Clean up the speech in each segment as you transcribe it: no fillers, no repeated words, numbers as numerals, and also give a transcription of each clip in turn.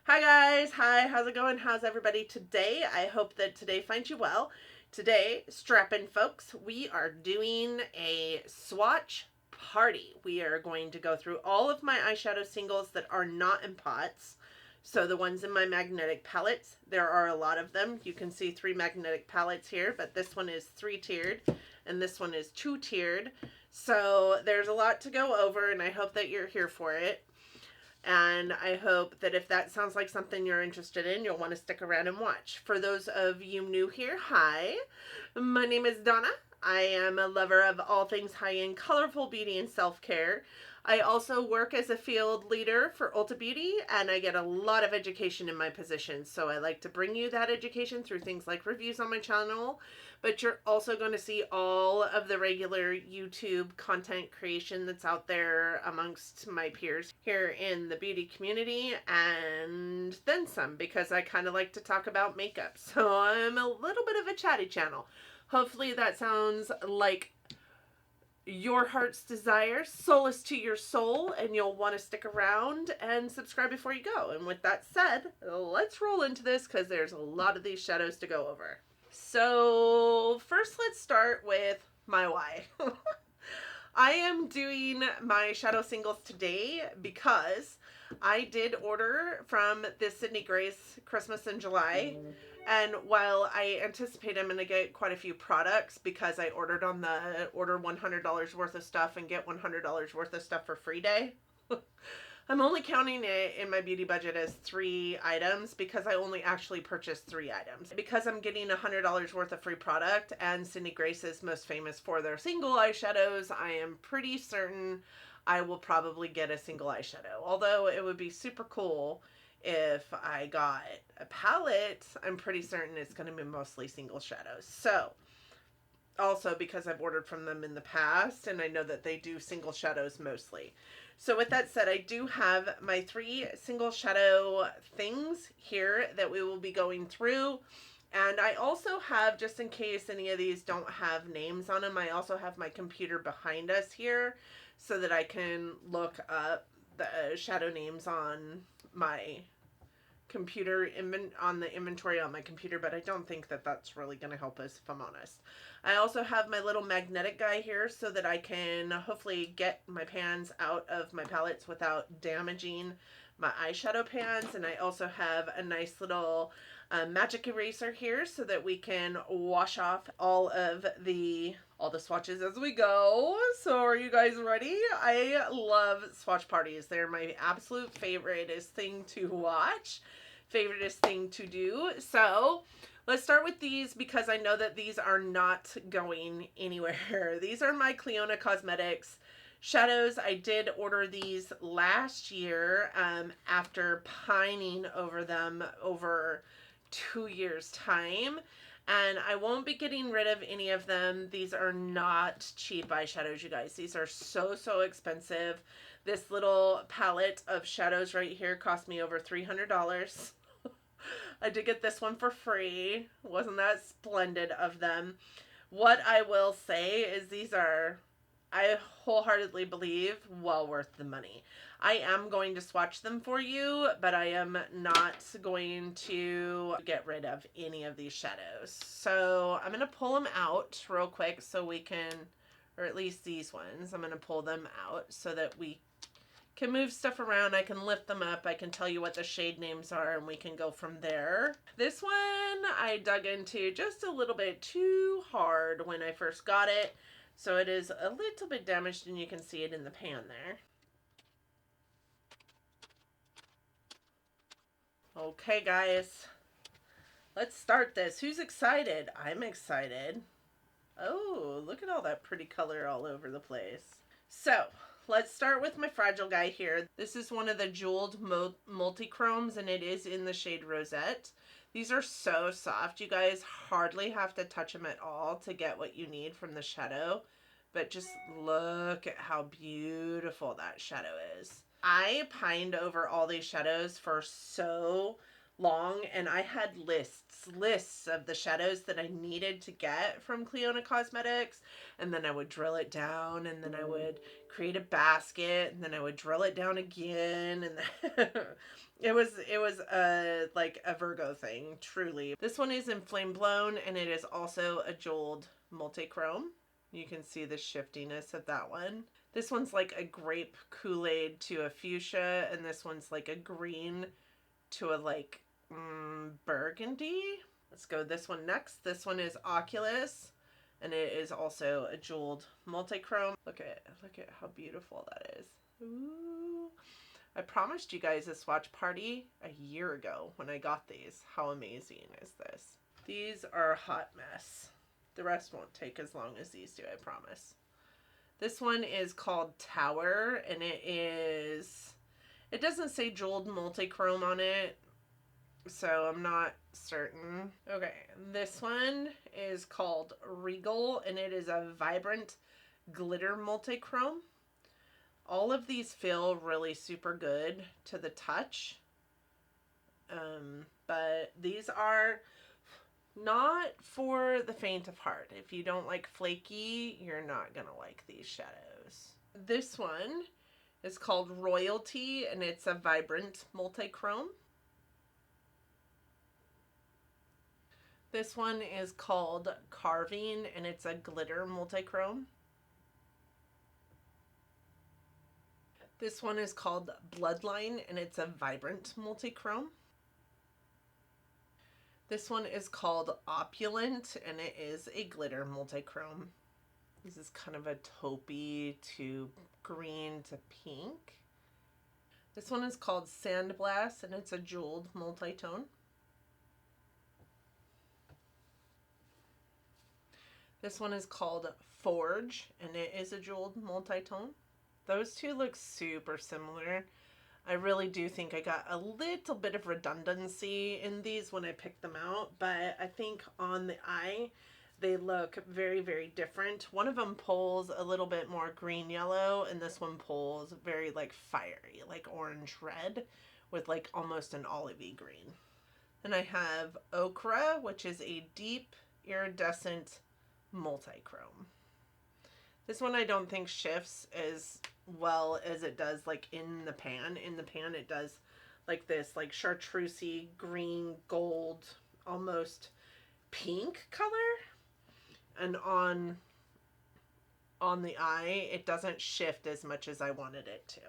Hi guys, hi, how's it going? How's everybody today? I hope that today finds you well. Today, strap in folks, we are doing a swatch party. We are going to go through all of my eyeshadow singles that are not in pots. So the ones in my magnetic palettes, there are a lot of them. You can see 3 magnetic palettes here, but this one is 3-tiered and this one is 2-tiered. So there's a lot to go over and I hope that you're here for it. And I hope that if that sounds like something you're interested in, you'll want to stick around and watch. For those of you new here, hi. My name is Donna. I am a lover of all things high-end, colorful beauty and self-care. I also work as a field leader for Ulta Beauty, and I get a lot of education in my position. So I like to bring you that education through things like reviews on my channel, but you're also going to see all of the regular YouTube content creation that's out there amongst my peers here in the beauty community, and then some, because I kind of like to talk about makeup. So I'm a little bit of a chatty channel. Hopefully that sounds like your heart's desire, solace to your soul, and you'll want to stick around and subscribe before you go. And with that said, let's roll into this because there's a lot of these shadows to go over. So first let's start with my why. I am doing my shadow singles today because I did order from the Cinegrace Christmas in July. And while I anticipate I'm going to get quite a few products because I ordered on the order $100 worth of stuff and get $100 worth of stuff for free day, I'm only counting it in my beauty budget as 3 items because I only actually purchased 3 items. Because I'm getting $100 worth of free product and Cinegrace is most famous for their single eyeshadows, I am pretty certain I will probably get a single eyeshadow. Although it would be super cool if I got a palette, I'm pretty certain it's going to be mostly single shadows. So, also because I've ordered from them in the past and I know that they do single shadows mostly. So with that said, I do have my 3 single shadow things here that we will be going through. And I also have, just in case any of these don't have names on them, I also have my computer behind us here so that I can look up the shadow names on my computer, on the inventory on my computer, but I don't think that that's really going to help us, if I'm honest. I also have my little magnetic guy here so that I can hopefully get my pans out of my palettes without damaging my eyeshadow pans. And I also have a nice little magic eraser here so that we can wash off all the swatches as we go. So are you guys ready? I love swatch parties. They're my absolute favoriteest thing to watch, favoriteest thing to do. So let's start with these because I know that these are not going anywhere. These are my Cleona Cosmetics shadows. I did order these last year after pining over them over 2 years time, and I won't be getting rid of any of them. These are not cheap eyeshadows, you guys. These are so expensive. This little palette of shadows right here cost me over $300. I did get this one for free. Wasn't that splendid of them? What I will say is these are, I wholeheartedly believe, well worth the money. I am going to swatch them for you, but I am not going to get rid of any of these shadows. So I'm going to pull them out real quick so we can, or at least these ones, I'm going to pull them out so that we can move stuff around. I can lift them up. I can tell you what the shade names are and we can go from there. This one I dug into just a little bit too hard when I first got it. So it is a little bit damaged and you can see it in the pan there. Okay guys, let's start this. Who's excited? I'm excited. Oh, look at all that pretty color all over the place. So let's start with my fragile guy here. This is one of the jeweled multi-chromes and it is in the shade Rosette. These are so soft. You guys hardly have to touch them at all to get what you need from the shadow. But just look at how beautiful that shadow is. I pined over all these shadows for so long, and I had lists of the shadows that I needed to get from Cleona Cosmetics, and then I would drill it down, and then I would create a basket, and then I would drill it down again, and then it was a like a Virgo thing, truly. This one is in Flame Blown, and it is also a jeweled multi-chrome. You can see the shiftiness of that one. This one's like a grape Kool-Aid to a fuchsia, and this one's like a green to a like burgundy. Let's go this one next. This one is Oculus, and it is also a jeweled multi-chrome. Look at how beautiful that is. Ooh. I promised you guys a swatch party a year ago when I got these. How amazing is this? These are a hot mess. The rest won't take as long as these do, I promise. This one is called Tower, and it doesn't say jeweled multi-chrome on it, so I'm not certain. Okay, this one is called Regal, and it is a vibrant glitter multi-chrome. All of these feel really super good to the touch, but these are not for the faint of heart. If you don't like flaky, you're not gonna like these shadows. This one is called Royalty, and it's a vibrant multi-chrome. This one is called Carving, and it's a glitter multi-chrome. This one is called Bloodline, and it's a vibrant multi-chrome. This one is called Opulent, and it is a glitter multi-chrome. This is kind of a taupey to green to pink. This one is called Sandblast, and it's a jeweled multi-tone. This one is called Forge, and it is a jeweled multi-tone. Those two look super similar. I really do think I got a little bit of redundancy in these when I picked them out, but I think on the eye, they look very, very different. One of them pulls a little bit more green yellow, and this one pulls very like fiery, like orange red with like almost an olivey green. Then I have Ochre, which is a deep iridescent multi-chrome. This one I don't think shifts as well as it does like in the pan. In the pan it does like this like chartreusey green gold almost pink color, and on the eye it doesn't shift as much as I wanted it to.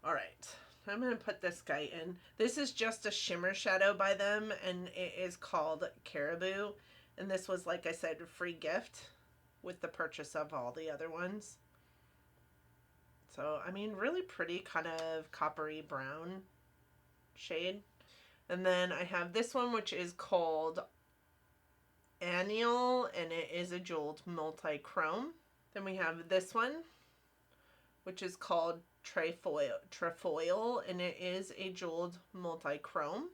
All right, I'm going to put this guy in. This is just a shimmer shadow by them, and it is called Caribou, and this was, like I said, a free gift with the purchase of all the other ones. So, I mean, really pretty kind of coppery brown shade. And then I have this one, which is called Annual, and it is a jeweled multi-chrome. Then we have this one, which is called Trefoil, and it is a jeweled multi-chrome.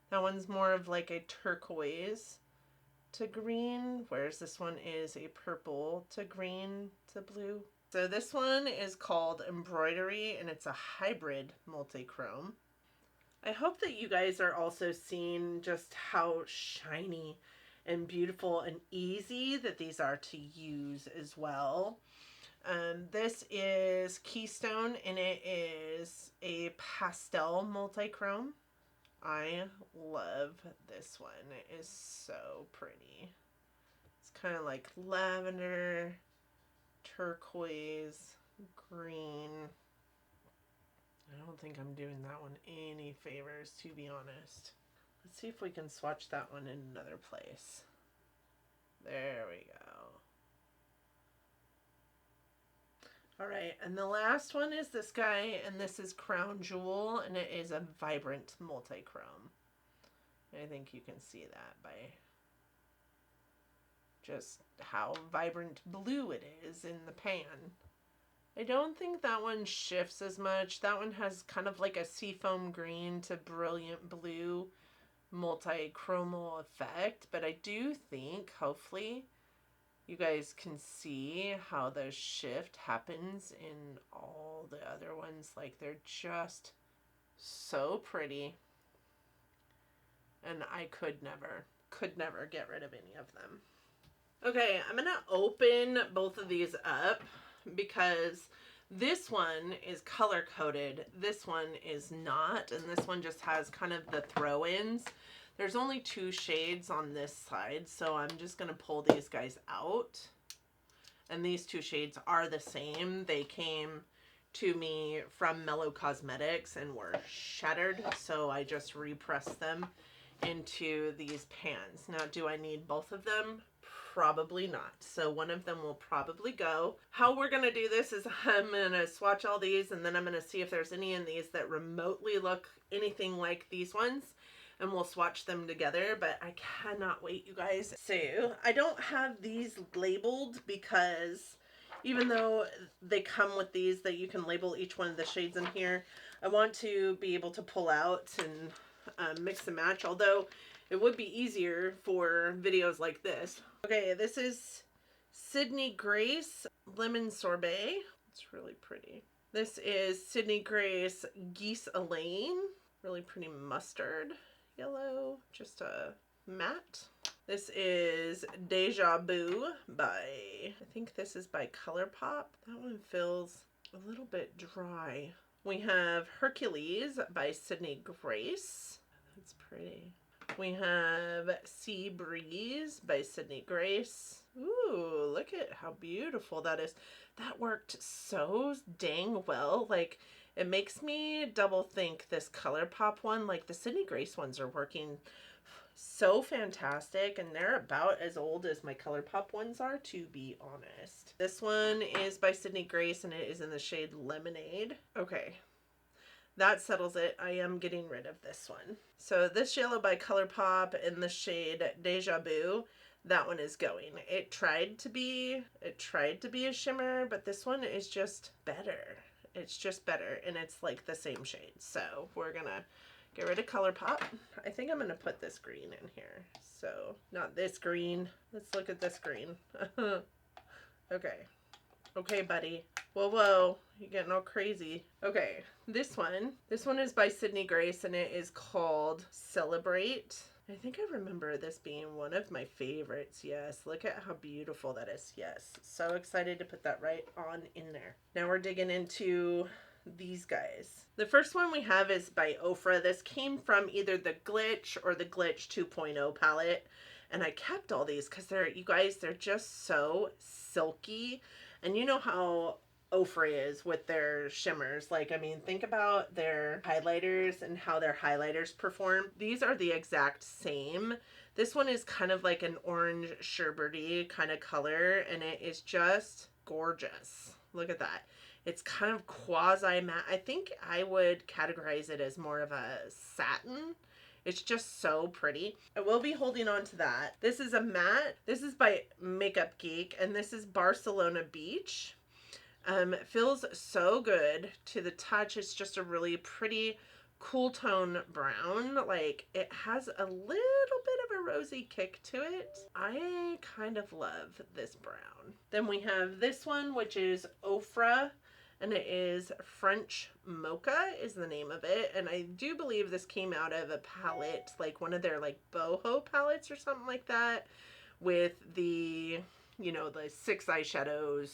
That one's more of like a turquoise to green, whereas this one is a purple to green to blue. So this one is called Embroidery, and it's a hybrid multi-chrome. I hope that you guys are also seeing just how shiny and beautiful and easy that these are to use as well. This is Keystone, and it is a pastel multi-chrome. I love this one. It is so pretty. It's kind of like lavender, turquoise, green. I don't think I'm doing that one any favors, to be honest. Let's see if we can swatch that one in another place. There we go. All right, and the last one is this guy, and this is Crown Jewel, and it is a vibrant multi-chrome. I think you can see that by just how vibrant blue it is in the pan. I don't think that one shifts as much. That one has kind of like a seafoam green to brilliant blue multi-chromal effect, but I do think, hopefully, you guys can see how the shift happens in all the other ones. Like, they're just so pretty. and I could never get rid of any of them. Okay, I'm gonna open both of these up because this one is color coded, this one is not, and this one just has kind of the throw-ins. There's only 2 shades on this side, so I'm just gonna pull these guys out. And these 2 shades are the same. They came to me from Mellow Cosmetics and were shattered, so I just repressed them into these pans. Now, do I need both of them? Probably not. So one of them will probably go. How we're gonna do this is I'm gonna swatch all these, and then I'm gonna see if there's any in these that remotely look anything like these ones, and we'll swatch them together. But I cannot wait, you guys. So I don't have these labeled because even though they come with these that you can label each one of the shades in here, I want to be able to pull out and mix and match, although it would be easier for videos like this. Okay, this is Cinegrace Lemon Sorbet. It's really pretty. This is Cinegrace Geese Elaine. Really pretty mustard yellow, just a matte. This is Deja Vu by, I think this is by Colourpop. That one feels a little bit dry. We have Hercules by Cinegrace. That's pretty. We have Sea Breeze by Cinegrace. Ooh, look at how beautiful that is. That worked so dang well. Like, it makes me double think this Colourpop one, like the Cinegrace ones are working so fantastic, and they're about as old as my Colourpop ones are, to be honest. This one is by Cinegrace, and it is in the shade Lemonade. Okay. That settles it. I am getting rid of this one. So this yellow by Colourpop in the shade Deja Vu, that one is going. It tried to be a shimmer, but this one is just better. It's just better, and it's like the same shade. So we're gonna get rid of Colourpop. I think I'm gonna put this green in here. So not this green. Let's look at this green. Okay. Okay, buddy. Whoa, whoa. You're getting all crazy. Okay, this one is by Cinegrace, and it is called Celebrate. I think I remember this being one of my favorites. Yes, look at how beautiful that is. Yes, so excited to put that right on in there. Now we're digging into these guys. The first one we have is by Ofra. This came from either the Glitch or the Glitch 2.0 palette, and I kept all these because you guys, they're just so silky. And you know how Ofra is with their shimmers. Like, I mean, think about their highlighters and how their highlighters perform. These are the exact same. This one is kind of like an orange sherbety kind of color, and it is just gorgeous. Look at that. It's kind of quasi matte. I think I would categorize it as more of a satin. It's just so pretty. I will be holding on to that. This is a matte. This is by Makeup Geek, and this is Barcelona Beach. It feels so good to the touch. It's just a really pretty cool tone brown. Like, it has a little bit of a rosy kick to it. I kind of love this brown. Then we have this one, which is Ofra, and it is French Mocha is the name of it. And I do believe this came out of a palette, like one of their like boho palettes or something like that, with the, you know, the 6 eyeshadows,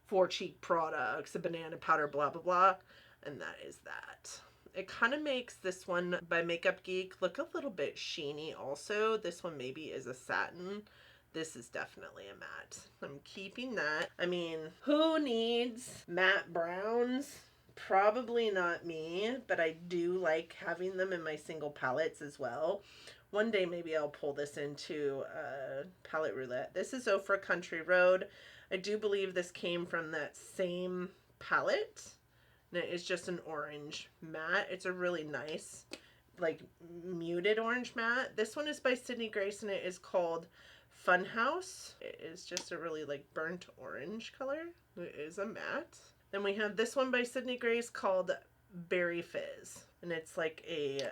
4 cheek products, a banana powder, blah, blah, blah. And that is that. It kind of makes this one by Makeup Geek look a little bit sheeny also. This one maybe is a satin. This is definitely a matte. I'm keeping that. I mean, who needs matte browns? Probably not me, but I do like having them in my single palettes as well. One day maybe I'll pull this into palette roulette. This is Ofra Country Road. I do believe this came from that same palette. And it is just an orange matte. It's a really nice, like, muted orange matte. This one is by Cinegrace, and it is called Funhouse. It is just a really, like, burnt orange color. It is a matte. Then we have this one by Cinegrace called Berry Fizz. And it's like a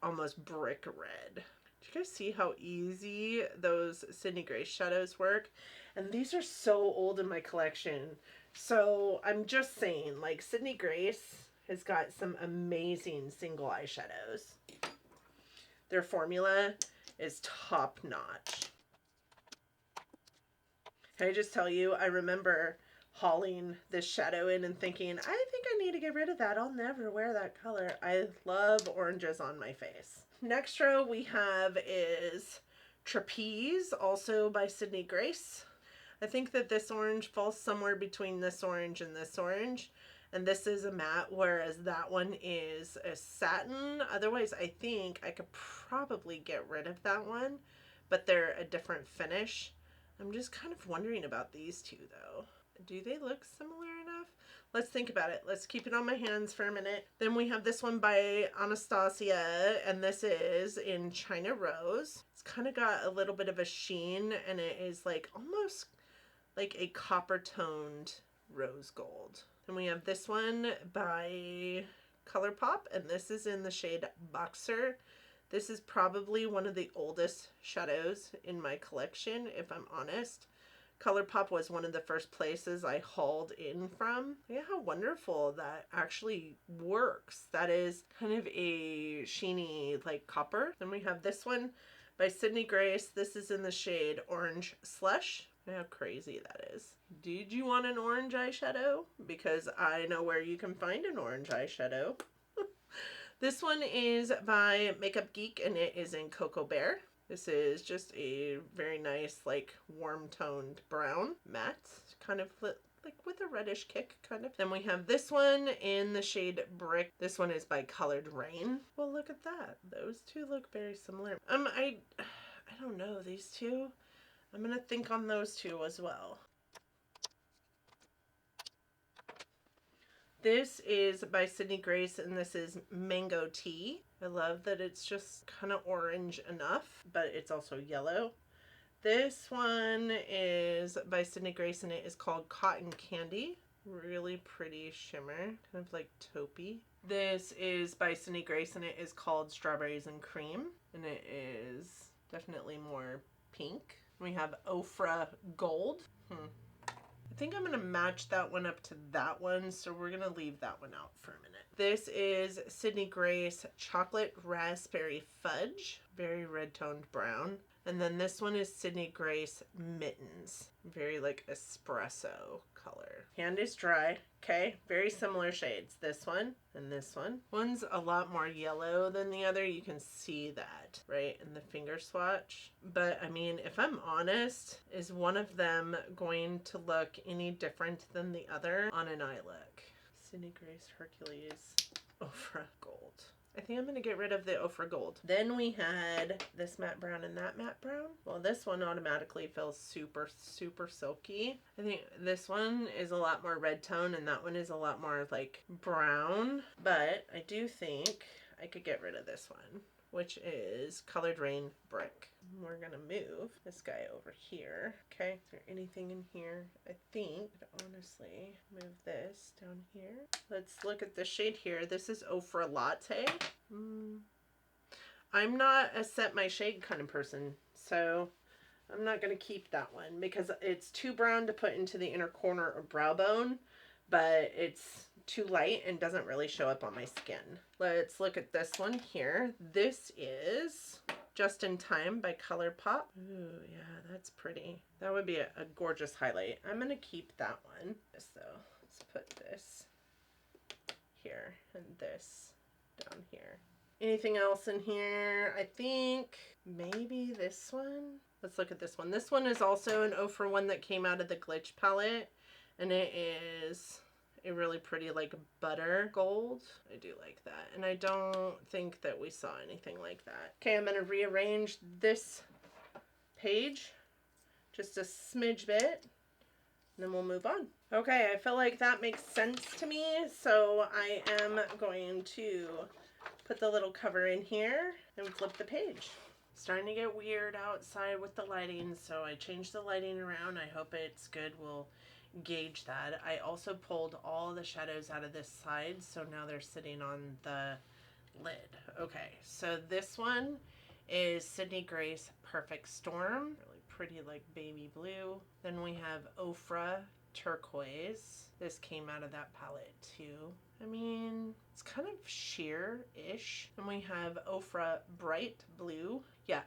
almost brick red. Do you guys see how easy those Cinegrace shadows work? And these are so old in my collection. So I'm just saying, like, Cinegrace has got some amazing single eyeshadows. Their formula is top notch. Can I just tell you, I remember hauling this shadow in and thinking, I think I need to get rid of that. I'll never wear that color. I love oranges on my face. Next row we have is Trapeze, also by Cinegrace. I think that this orange falls somewhere between this orange and this orange. And this is a matte, whereas that one is a satin. Otherwise, I think I could probably get rid of that one, but they're a different finish. I'm just kind of wondering about these two though. Do they look similar enough? Let's think about it. Let's keep it on my hands for a minute. Then we have this one by Anastasia, and this is in China Rose. It's kind of got a little bit of a sheen, and it is like almost like a copper toned rose gold. Then we have this one by Colourpop, and this is in the shade Boxer. This is probably one of the oldest shadows in my collection, if I'm honest. Colourpop was one of the first places I hauled in from. Yeah, how wonderful that actually works. That is kind of a sheeny like copper. Then we have this one by Cinegrace. This is in the shade Orange Slush. How crazy that is. Did you want an orange eyeshadow? Because I know where you can find an orange eyeshadow. This one is by Makeup Geek, and it is in Cocoa Bear. This is just a very nice, like, warm-toned brown matte, kind of like with a reddish kick, kind of. Then we have this one in the shade Brick. This one is by Colored Rain. Well, look at that. Those two look very similar. I don't know, these two. I'm gonna think on those two as well. This is by Cinegrace, and this is Mango Tea. I love that it's just kind of orange enough, but it's also yellow. This one is by Cinegrace, and it is called Cotton Candy. Really pretty shimmer, kind of like taupey. This is by Cinegrace, and it is called Strawberries and Cream, and it is definitely more pink. We have Ofra Gold. I think I'm going to match that one up to that one, so we're going to leave that one out for a minute. This is Cinegrace Chocolate Raspberry Fudge, very red-toned brown. And then this one is Cinegrace Mittens, very like espresso color. Hand is dry. Okay, very similar shades. This one and this one. One's a lot more yellow than the other. You can see that, right, in the finger swatch. But I mean, if I'm honest, is one of them going to look any different than the other on an eye look? Cinegrace Hercules Ofra Gold. I think I'm going to get rid of the Ofra Gold. Then we had this matte brown and that matte brown. Well, this one automatically feels super, super silky. I think this one is a lot more red tone, and that one is a lot more like brown. But I do think I could get rid of this one, which is Colored Rain Brick. We're going to move this guy over here. Okay, is there anything in here? I think, honestly, move this down here. Let's look at the shade here. This is Ofra Latte. I'm not a set my shade kind of person, so I'm not going to keep that one because it's too brown to put into the inner corner or brow bone, but it's too light and doesn't really show up on my skin. Let's look at this one here. This is Just in Time by Colourpop. Ooh, yeah, that's pretty. That would be a gorgeous highlight. I'm going to keep that one. So let's put this here and this down here. Anything else in here? I think maybe this one. Let's look at this one. This one is also an Ofra one that came out of the Glitch palette, and it is a really pretty like butter gold. I do like that, and I don't think that we saw anything like that. Okay, I'm going to rearrange this page just a smidge bit, and then we'll move on. Okay, I feel like that makes sense to me, so I am going to put the little cover in here and flip the page. Starting to get weird outside with the lighting, so I changed the lighting around. I hope it's good. We'll gauge that. I also pulled all the shadows out of this side, so now they're sitting on the lid. Okay, so this one is Cinegrace Perfect Storm. Really pretty like baby blue. Then we have Ofra Turquoise. This came out of that palette too. I mean, it's kind of sheer-ish. And we have Ofra Bright Blue. Yeah,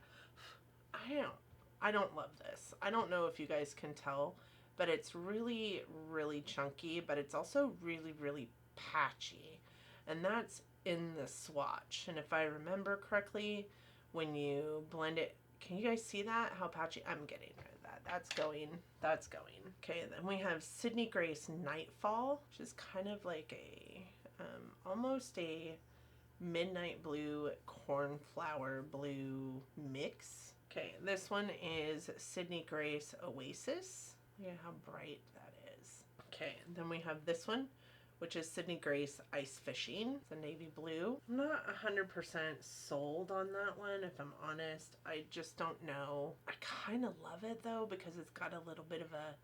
I don't love this. I don't know if you guys can tell, but it's really, really chunky, but it's also really, really patchy. And that's in the swatch. And if I remember correctly, when you blend it, can you guys see that? How patchy? I'm getting rid of that. That's going. That's going. Okay, then we have Cinegrace Nightfall, which is kind of like a, almost a midnight blue, cornflower blue mix. Okay, this one is Cinegrace Oasis. Look at how bright that is. Okay, and then we have this one, which is Cinegrace Ice Fishing. It's a navy blue. I'm not 100% sold on that one, if I'm honest. I just don't know. I kind of love it though, because it's got a little bit of a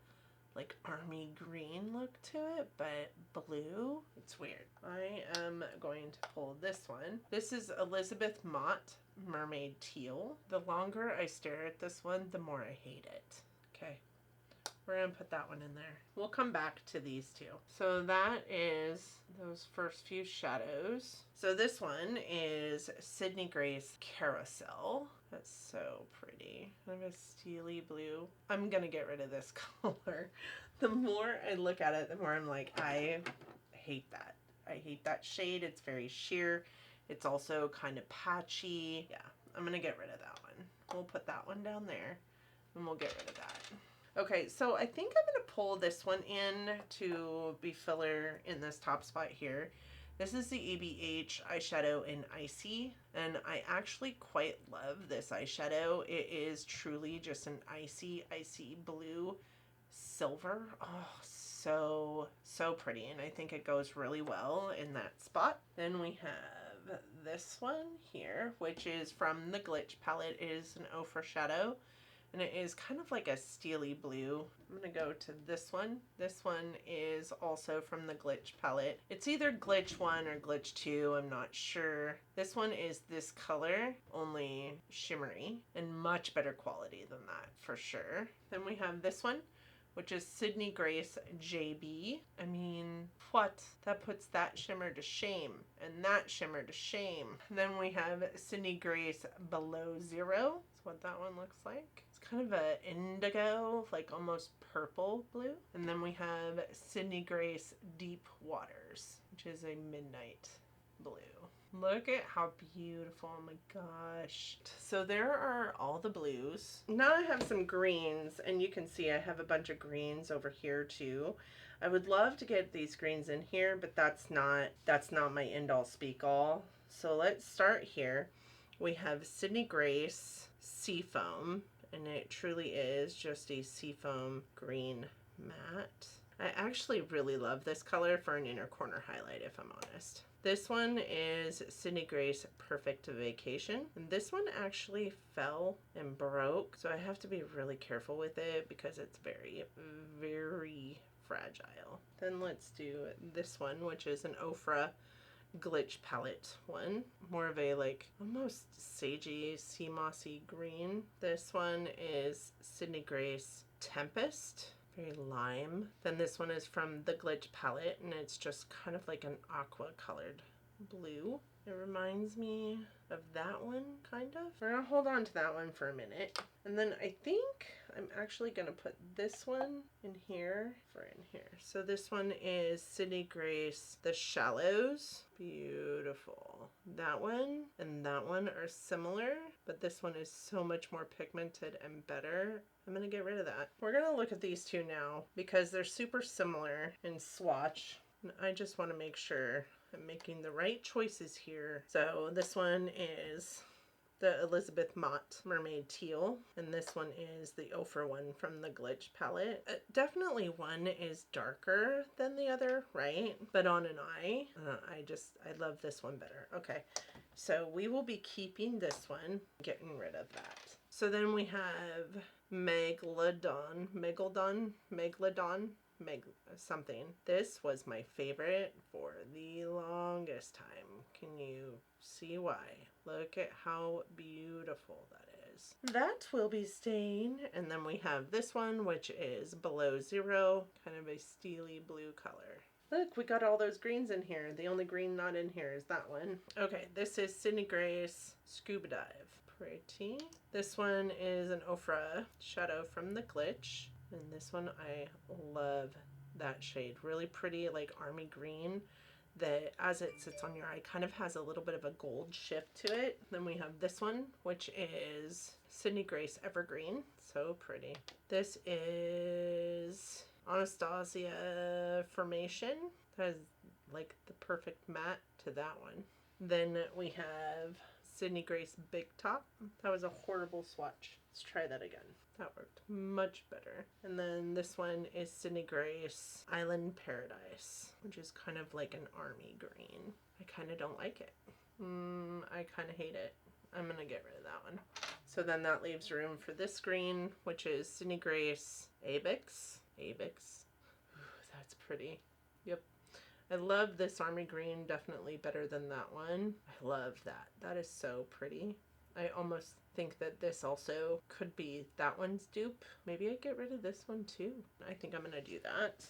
like army green look to it, but blue. It's weird. I am going to pull this one. This is Elizabeth Mott Mermaid Teal. The longer I stare at this one, the more I hate it. Okay. We're going to put that one in there. We'll come back to these two. So that is those first few shadows. So this one is Cinegrace Carousel. That's so pretty. Kind of a steely blue. I'm going to get rid of this color. The more I look at it, the more I'm like, I hate that. I hate that shade. It's very sheer. It's also kind of patchy. Yeah, I'm going to get rid of that one. We'll put that one down there and we'll get rid of that. Okay, so I think I'm going to pull this one in to be filler in this top spot here. This is the ABH eyeshadow in Icy, and I actually quite love this eyeshadow. It is truly just an icy blue silver. Oh, so pretty, and I think it goes really well in that spot. Then we have this one here, which is from the Glitch palette. It is an Ofra Shadow. And it is kind of like a steely blue. I'm going to go to this one. This one is also from the Glitch palette. It's either Glitch 1 or Glitch 2. I'm not sure. This one is this color, only shimmery, and much better quality than that for sure. Then we have this one, which is Cinegrace JB. I mean, what? That puts that shimmer to shame, and that shimmer to shame. Then we have Cinegrace Below Zero. That's what that one looks like. Kind of a indigo, like almost purple blue. And then we have Cinegrace Deep Waters, which is a midnight blue. Look at how beautiful. Oh my gosh. So there are all the blues. Now I have some greens, and you can see I have a bunch of greens over here too. I would love to get these greens in here, but that's not my end all speak all. So let's start here. We have Cinegrace Seafoam. And it truly is just a seafoam green matte. I actually really love this color for an inner corner highlight, if I'm honest. This one is Cinegrace Perfect Vacation. And this one actually fell and broke, so I have to be really careful with it because it's very, very fragile. Then let's do this one, which is an Ofra Glitch palette one. More of a like almost sagey, sea mossy green. This one is Cinegrace Tempest, very lime. Then this one is from the Glitch palette, and it's just kind of like an aqua colored blue. It reminds me of that one, kind of. We're gonna hold on to that one for a minute. And then I think I'm actually gonna put this one in here for in here. So this one is Cinegrace The Shallows. Beautiful. That one and that one are similar, but this one is so much more pigmented and better. I'm gonna get rid of that. We're gonna look at these two now because they're super similar in swatch. And I just want to make sure I'm making the right choices here. So this one is the Elizabeth Mott Mermaid Teal, and this one is the Ofra one from the Glitch palette. Definitely one is darker than the other, right? But on an eye, I love this one better. Okay, so we will be keeping this one, getting rid of that. So then we have Megalodon, something. This was my favorite for the longest time. Can you see why? Look at how beautiful that Shadows. That will be staying. And then we have this one, which is Below Zero, kind of a steely blue color. Look, we got all those greens in here. The only green not in here is that one. Okay, this is Cinegrace Scuba Dive. Pretty. This one is an Ofra Shadow from the Glitch. And this one, I love that shade. Really pretty, like army green. That as it sits on your eye kind of has a little bit of a gold shift to it. Then we have this one, which is Cinegrace Evergreen. So pretty. This is Anastasia Formation. That is like the perfect matte to that one. Then we have Cinegrace Big Top. That was a horrible swatch. Let's try that again. That worked much better. And then this one is Cinegrace Island Paradise, which is kind of like an army green. I kind of don't like it. I kind of hate it. I'm going to get rid of that one. So then that leaves room for this green, which is Cinegrace Ebates. Ebates. Ooh, that's pretty. Yep. I love this army green definitely better than that one. I love that. That is so pretty. I almost think that this also could be that one's dupe. Maybe I get rid of this one too. I think I'm going to do that.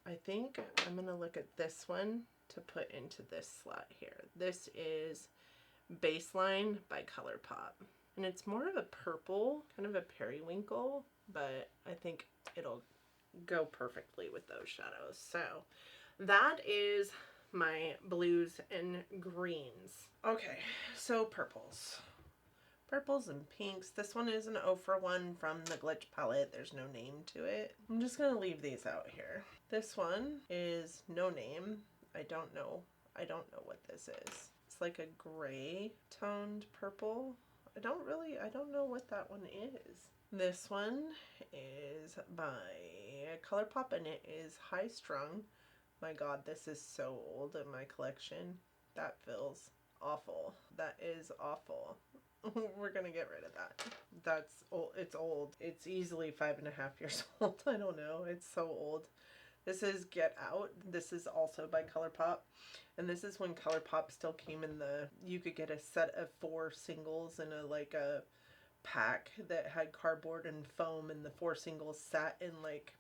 I think I'm going to look at this one to put into this slot here. This is Baseline by Colourpop. And it's more of a purple, kind of a periwinkle, but I think it'll go perfectly with those shadows. So that is my blues and greens. Okay, so purples. Purples and pinks. This one is an Ofra one from the Glitch palette. There's no name to it. I'm just going to leave these out here. This one is no name. I don't know what this is. It's like a gray toned purple. I don't know what that one is. This one is by Colourpop and it is High Strung. My God, this is so old in my collection. That feels awful. That is awful. We're gonna get rid of that. That's old. It's old. It's easily 5.5 years old. I don't know. It's so old. This is Get Out. This is also by Colourpop. And this is when Colourpop still came in the, you could get a set of 4 singles in a pack that had cardboard and foam, and the 4 singles sat in like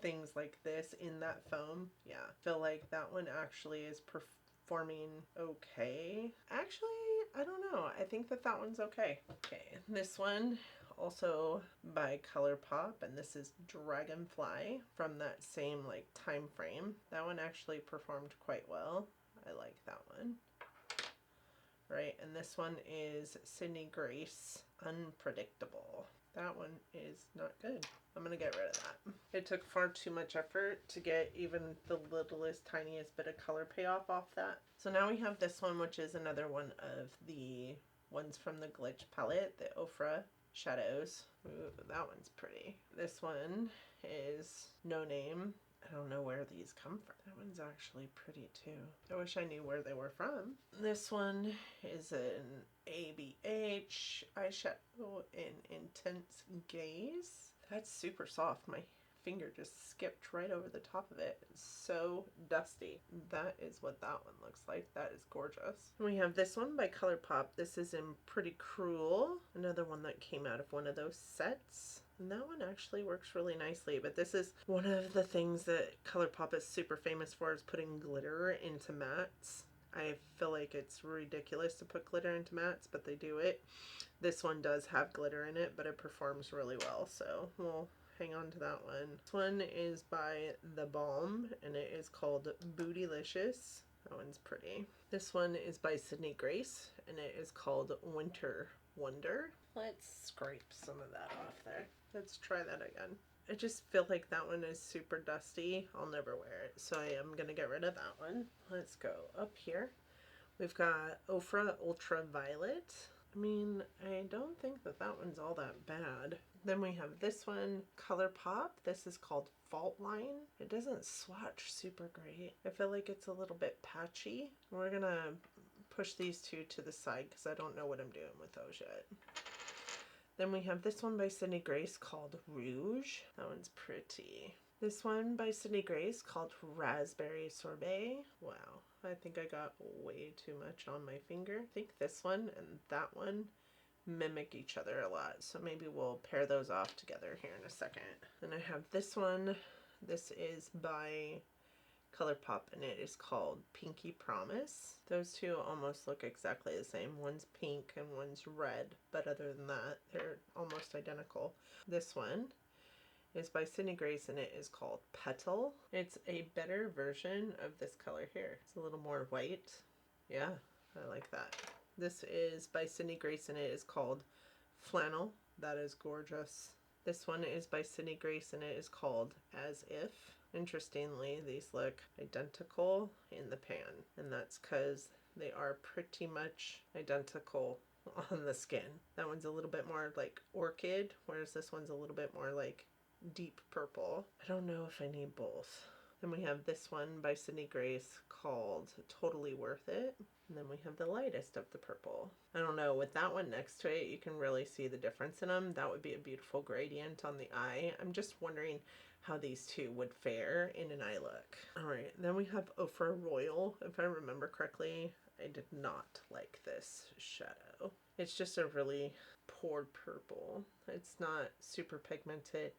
things like this in that foam. Yeah, I feel like that one actually is performing okay. Actually, I don't know. I think that one's okay. Okay, this one also by Colourpop, and this is Dragonfly from that same like time frame. That one actually performed quite well. I like that one. Right, and this one is Cinegrace Unpredictable. That one is not good. I'm gonna get rid of that. It took far too much effort to get even the littlest, tiniest bit of color payoff off that. So now we have this one, which is another one of the ones from the Glitch palette, the Ofra Shadows. Ooh, that one's pretty. This one is No Name. I don't know where these come from. That one's actually pretty too. I wish I knew where they were from. This one is an ABH eyeshadow in Intense Gaze. That's super soft. My finger just skipped right over the top of it. It's so dusty. That is what that one looks like. That is gorgeous. And we have this one by Colourpop. This is in Pretty Cruel. Another one that came out of one of those sets. And that one actually works really nicely, but this is one of the things that Colourpop is super famous for, is putting glitter into mattes. I feel like it's ridiculous to put glitter into mattes, but they do it. This one does have glitter in it, but it performs really well, so we'll hang on to that one. This one is by The Balm, and it is called Bootylicious. That one's pretty. This one is by Cinegrace, and it is called Winter Wonder. Let's scrape some of that off there. Let's try that again. I just feel like that one is super dusty. I'll never wear it, so I am gonna get rid of that one. Let's go up here. We've got Ofra Ultraviolet. I mean, I don't think that one's all that bad. Then we have this one, Colourpop. This is called Fault Line. It doesn't swatch super great. I feel like it's a little bit patchy. We're gonna push these two to the side because I don't know what I'm doing with those yet. Then we have this one by Cinegrace called Rouge. That one's pretty. This one by Cinegrace called Raspberry Sorbet. Wow, I think I got way too much on my finger. I think this one and that one mimic each other a lot. So maybe we'll pair those off together here in a second. Then I have this one. This is by Colourpop and it is called Pinky Promise. Those two almost look exactly the same. One's pink and one's red, but other than that, they're almost identical. This one is by Cinegrace and it is called Petal. It's a better version of this color here. It's a little more white. Yeah, I like that. This is by Cinegrace and it is called Flannel. That is gorgeous. This one is by Cinegrace and it is called As If. Interestingly, these look identical in the pan, and that's because they are pretty much identical on the skin. That one's a little bit more like orchid, whereas this one's a little bit more like deep purple. I don't know if I need both. Then we have this one by Cinegrace called Totally Worth It. And then we have the lightest of the purple. I don't know, with that one next to it, you can really see the difference in them. That would be a beautiful gradient on the eye. I'm just wondering how these two would fare in an eye look. All right, then we have Ofra Royal. If I remember correctly, I did not like this shadow. It's just a really poor purple. It's not super pigmented.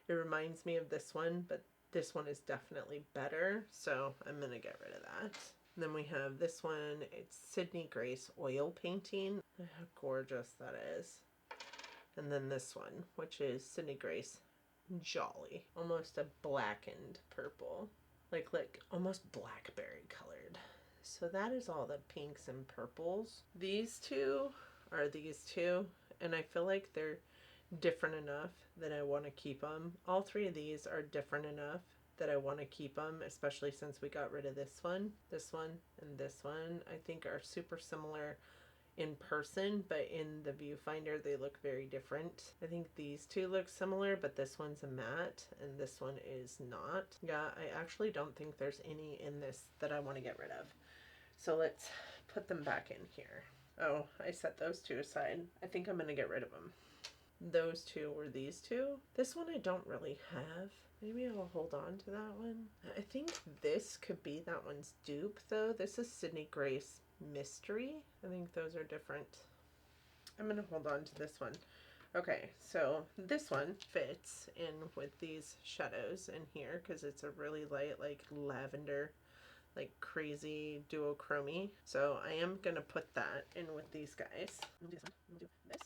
It reminds me of this one, but this one is definitely better, so I'm gonna get rid of that. And then we have this one. It's Cinegrace Oil Painting. How gorgeous that is. And then this one, which is Cinegrace Jolly. Almost a blackened purple. Like almost blackberry colored. So that is all the pinks and purples. These two are these two. And I feel like they're different enough that I want to keep them. All three of these are different enough that I want to keep them, especially since we got rid of this one, and this one. I think are super similar in person, but in the viewfinder they look very different. I think these two look similar, but this one's a matte and this one is not. Yeah, I actually don't think there's any in this that I want to get rid of. So let's put them back in here. Oh, I set those two aside. I think I'm going to get rid of them. Those two were these two. This one I don't really have. Maybe I'll hold on to that one. I think this could be that one's dupe though. This is Cinegrace Mystery. I think those are different. I'm going to hold on to this one. Okay, so this one fits in with these shadows in here because it's a really light like lavender, like crazy duochrome. So I am going to put that in with these guys. We'll do this one. We'll do this.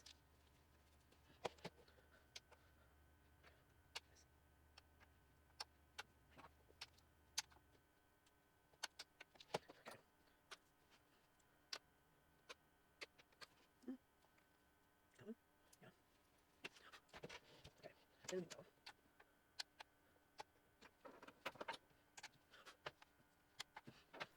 There we go.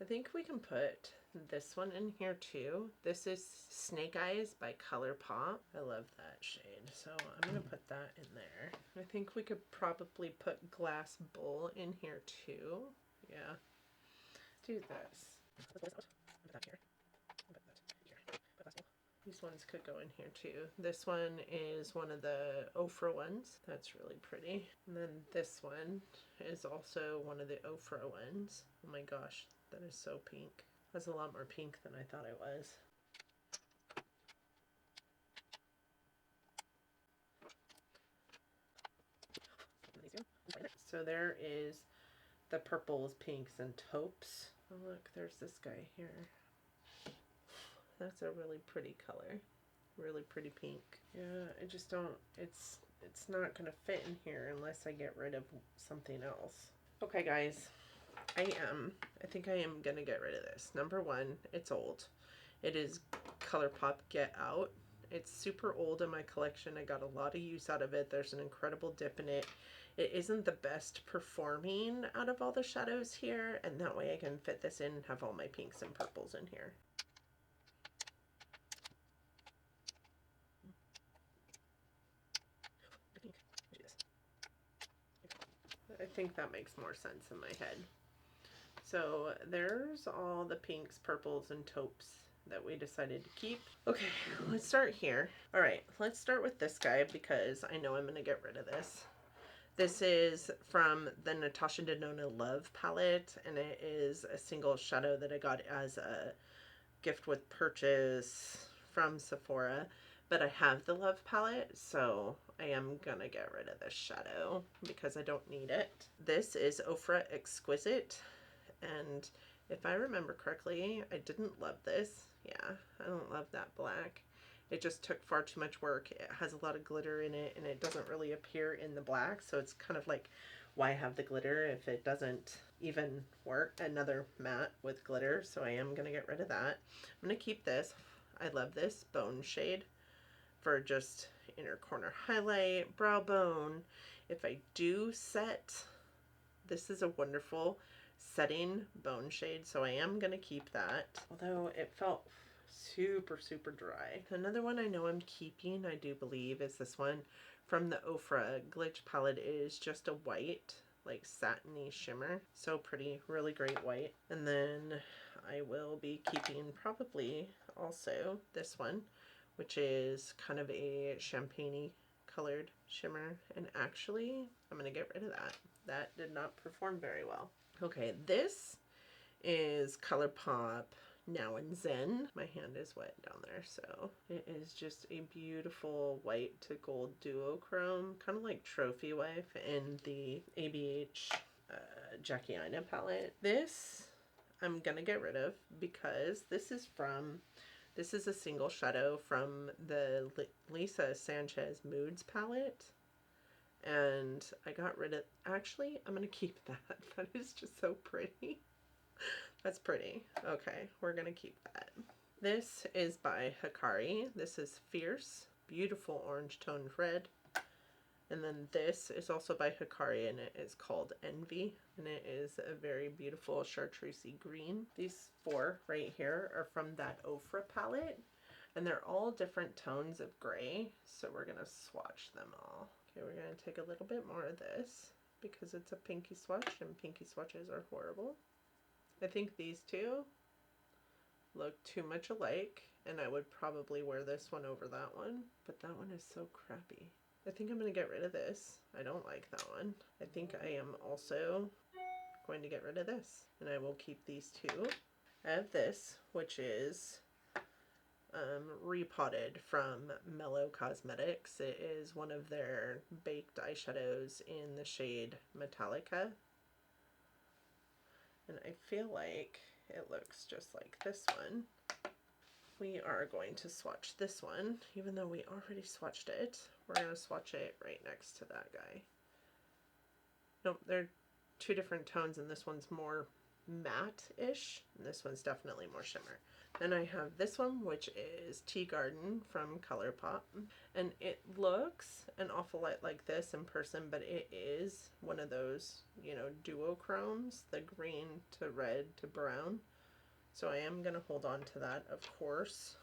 I think we can put this one in here too. This is Snake Eyes by Colourpop. I love that shade, so I'm gonna put that in there. I think we could probably put Glass Bull in here too. Yeah. Do this. Let's pull this out. Put that here. Put that here. Put Glass Bull. These ones could go in here too. This one is one of the Ofra ones. That's really pretty. And then this one is also one of the Ofra ones. Oh my gosh, that is so pink. That's a lot more pink than I thought it was. So there is the purples, pinks, and taupes. Oh look, there's this guy here. That's a really pretty color. Really pretty pink. Yeah, I just don't, it's not gonna fit in here unless I get rid of something else. Okay guys, I think I am gonna get rid of this. Number one, it's old. It is Colourpop Get Out. It's super old in my collection. I got a lot of use out of it. There's an incredible dip in it. It isn't the best performing out of all the shadows here, and that way I can fit this in and have all my pinks and purples in here. I think that makes more sense in my head. So there's all the pinks, purples, and taupes that we decided to keep. Okay, let's start here. All right, let's start with this guy because I know I'm going to get rid of this. This is from the Natasha Denona Love palette, and it is a single shadow that I got as a gift with purchase from Sephora. but I have the Love palette, so I am gonna get rid of this shadow because I don't need it. This is Ofra Exquisite, and if I remember correctly, I didn't love this. Yeah, I don't love that black. It just took far too much work. It has a lot of glitter in it, and it doesn't really appear in the black, so it's kind of like, why have the glitter if it doesn't even work? Another matte with glitter, so I am going to get rid of that. I'm going to keep this. I love this bone shade for just inner corner highlight, brow bone. If I do set, this is a wonderful setting bone shade, so I am going to keep that, although it felt super, super dry. Another one I know I'm keeping, I do believe, is this one from the Ofra Glitch palette. It is just a white, like satiny shimmer. So pretty, really great white. And then I will be keeping probably also this one, which is kind of a champagne-y colored shimmer. And actually, I'm going to get rid of that. That did not perform very well. Okay, this is Colourpop Now and Zen. My hand is wet down there, so it is just a beautiful white to gold duochrome, kind of like Trophy Wife in the ABH Jackie Aina palette. This I'm gonna get rid of because this is a single shadow from the Lisa Sanchez Moods palette. And I got rid of, actually, I'm gonna keep that. That is just so pretty. That's pretty. Okay, we're gonna keep that. This is by Hikari. This is Fierce, beautiful orange toned red. And then this is also by Hikari, and it is called Envy, and it is a very beautiful chartreusey green. These four right here are from that Ofra palette, and they're all different tones of gray, so we're gonna swatch them all. Okay, we're gonna take a little bit more of this because it's a pinky swatch, and pinky swatches are horrible. I think these two look too much alike, and I would probably wear this one over that one, but that one is so crappy. I think I'm going to get rid of this. I don't like that one. I think I am also going to get rid of this, and I will keep these two. I have this, which is repotted from Mellow Cosmetics. It is one of their baked eyeshadows in the shade Metallica. And I feel like it looks just like this one. We are going to swatch this one, even though we already swatched it. We're going to swatch it right next to that guy. Nope, they're two different tones, and this one's more matte-ish, and this one's definitely more shimmer. Then I have this one, which is Tea Garden from Colourpop, and it looks an awful lot like this in person, but it is one of those, you know, duochromes, the green to red to brown. So I am going to hold on to that, of course.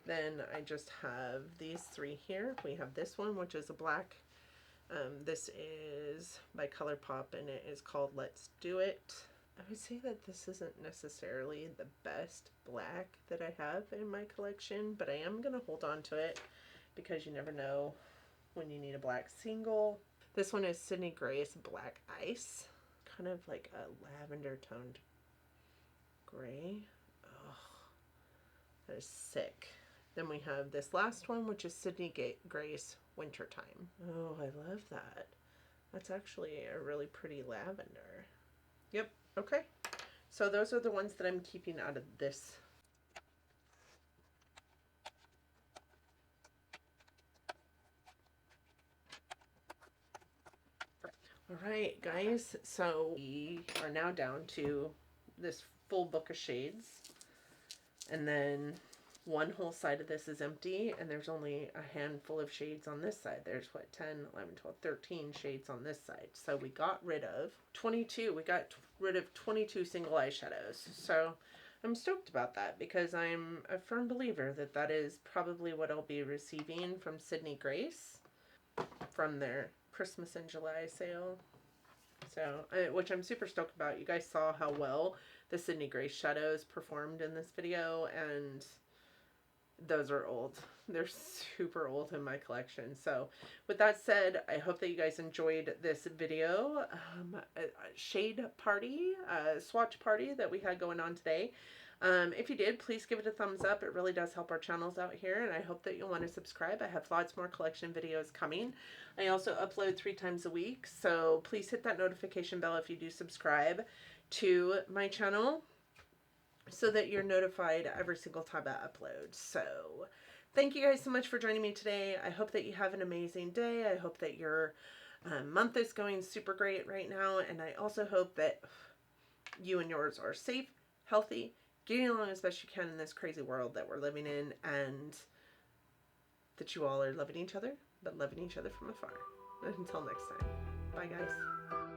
Then I just have these three here. We have this one, which is a black. This is by Colourpop, and it is called Let's Do It. I would say that this isn't necessarily the best black that I have in my collection, but I am going to hold on to it because you never know when you need a black single. This one is Cinegrace Black Ice, kind of like a lavender toned gray. Ugh, that is sick. Then we have this last one, which is Cinegrace Wintertime. Oh, I love that. That's actually a really pretty lavender. Yep. Okay, so those are the ones that I'm keeping out of this. All right, guys, so we are now down to this full book of shades, and then one whole side of this is empty, and there's only a handful of shades on this side. There's what, 10, 11, 12, 13 shades on this side. So we got rid of 22. We got rid of 22 single eyeshadows. So I'm stoked about that because I'm a firm believer that that is probably what I'll be receiving from Cinegrace from their Christmas in July sale. So, which I'm super stoked about. You guys saw how well the Cinegrace shadows performed in this video, and those are old. They're super old in my collection. So with that said, I hope that you guys enjoyed this video. A shade party, swatch party that we had going on today. If you did, please give it a thumbs up. It really does help our channels out here, and I hope that you'll want to subscribe. I have lots more collection videos coming. I also upload 3 times a week, so please hit that notification bell if you do subscribe to my channel so that you're notified every single time I upload. So thank you guys so much for joining me today. I hope that you have an amazing day. I hope that your month is going super great right now, and I also hope that you and yours are safe, healthy, getting along as best you can in this crazy world that we're living in, and that you all are loving each other, but loving each other from afar. Until next time. Bye, guys.